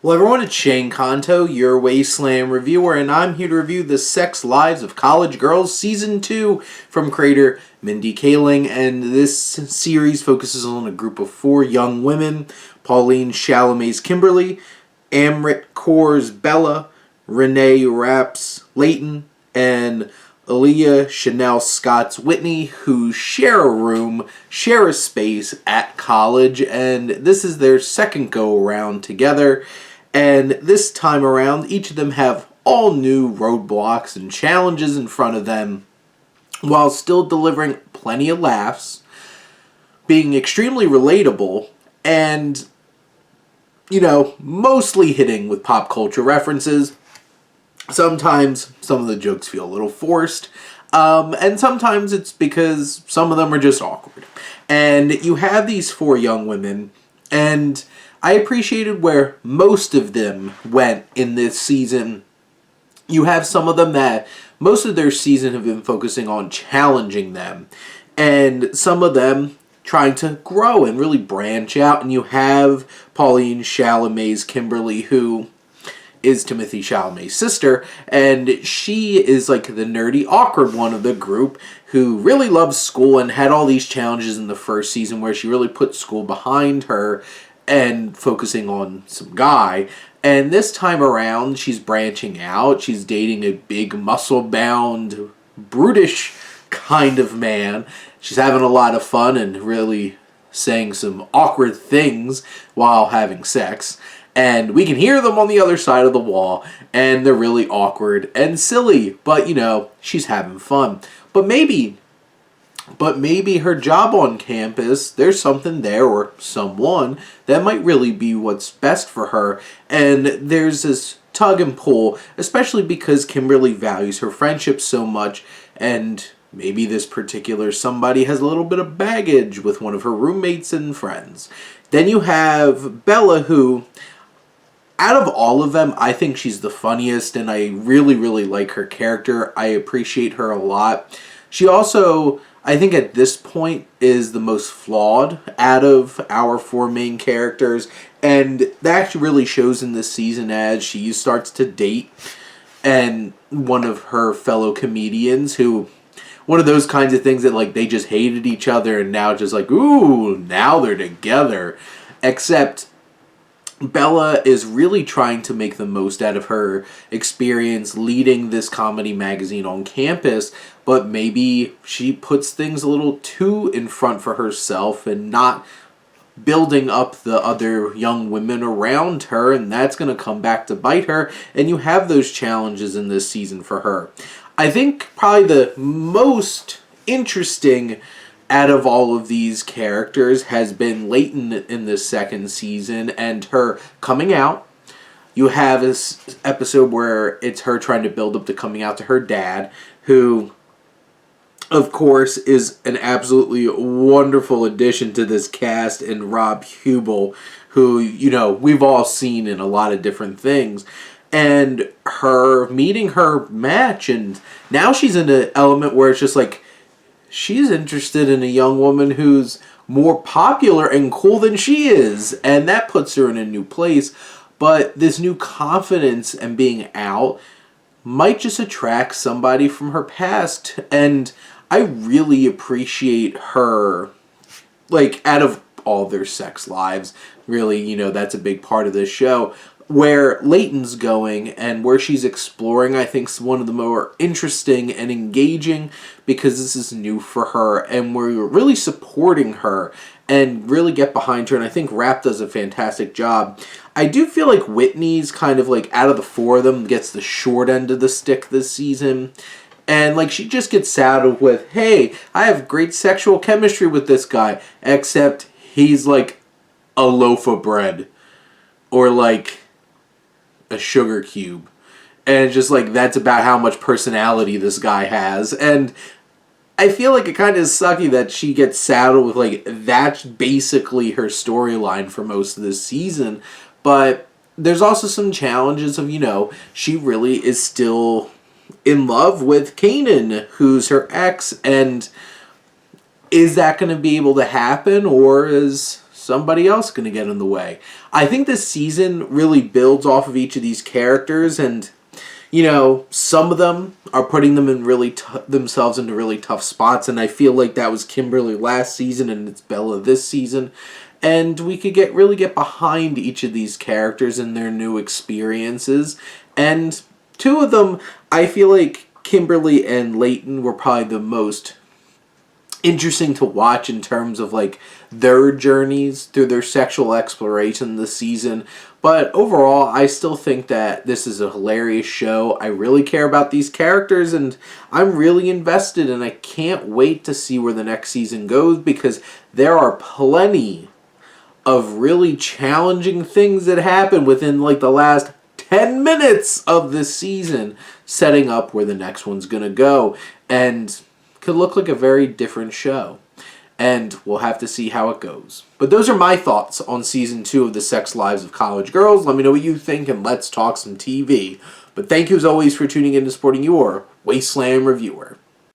Well, everyone, it's Shane Kanto, your Wasteland reviewer, and I'm here to review the Sex Lives of College Girls Season 2 from creator Mindy Kaling. And this series focuses on a group of 4 young women: Pauline Chalamet's Kimberly, Amrit Kaur's Bella, Renee Rapp's Leighton, and Aaliyah Chanel Scott's Whitney, who share a room, share a space at college, and this is their second go around together. And this time around, each of them have all new roadblocks and challenges in front of them, while still delivering plenty of laughs, being extremely relatable, and, mostly hitting with pop culture references. Sometimes some of the jokes feel a little forced, and sometimes it's because some of them are just awkward. And you have these 4 young women, and I appreciated where most of them went in this season. You have some of them that most of their season have been focusing on challenging them, and some of them trying to grow and really branch out. And you have Pauline Chalamet's Kimberly, who is Timothée Chalamet's sister, and she is like the nerdy, awkward one of the group who really loves school and had all these challenges in the first season where she really put school behind her and focusing on some guy. And this time around, she's branching out. She's dating a big, muscle-bound, brutish kind of man. She's having a lot of fun and really saying some awkward things while having sex. And we can hear them on the other side of the wall, and they're really awkward and silly. But, she's having fun. But maybe her job on campus, there's something there or someone that might really be what's best for her. And there's this tug and pull, especially because Kimberly values her friendship so much, and maybe this particular somebody has a little bit of baggage with one of her roommates and friends. Then you have Bella, who, out of all of them, I think she's the funniest, and I really, really like her character. I appreciate her a lot. She also, I think at this point, is the most flawed out of our 4 main characters, and that actually really shows in this season as she starts to date and one of her fellow comedians who, one of those kinds of things that like they just hated each other and now just like, ooh, now they're together. Except Bella is really trying to make the most out of her experience leading this comedy magazine on campus, but maybe she puts things a little too in front for herself and not building up the other young women around her, and that's going to come back to bite her, and you have those challenges in this season for her. I think probably the most interesting out of all of these characters has been Leighton in this second season and her coming out. You have this episode where it's her trying to build up to coming out to her dad, who, of course, is an absolutely wonderful addition to this cast, and Rob Hubel, who, we've all seen in a lot of different things. And her meeting her match, and now she's in an element where it's just like, she's interested in a young woman who's more popular and cool than she is, and that puts her in a new place. But this new confidence and being out might just attract somebody from her past, and I really appreciate her, like, out of all their sex lives, really, that's a big part of this show. Where Leighton's going and where she's exploring, I think, is one of the more interesting and engaging, because this is new for her and we're really supporting her and really get behind her, and I think Rap does a fantastic job. I do feel like Whitney's kind of like, out of the 4 of them, gets the short end of the stick this season. And like, she just gets saddled with, hey, I have great sexual chemistry with this guy, except he's like a loaf of bread or like a sugar cube, and it's just like, that's about how much personality this guy has. And I feel like it kind of is sucky that she gets saddled with like, that's basically her storyline for most of this season. But there's also some challenges of, she really is still in love with Kanan, who's her ex, and is that going to be able to happen, or is somebody else going to get in the way. I think this season really builds off of each of these characters, and some of them are putting them in themselves into really tough spots, and I feel like that was Kimberly last season and it's Bella this season. And we could really get behind each of these characters and their new experiences. And two of them, I feel like Kimberly and Leighton were probably the most interesting to watch in terms of like their journeys through their sexual exploration this season. But overall, I still think that this is a hilarious show. I really care about these characters and I'm really invested, and I can't wait to see where the next season goes, because there are plenty of really challenging things that happen within like the last 10 minutes of this season, setting up where the next one's gonna go, and could look like a very different show. And we'll have to see how it goes. But those are my thoughts on Season 2 of The Sex Lives of College Girls. Let me know what you think, and let's talk some TV. But thank you as always for tuning in and supporting your Wasteland reviewer.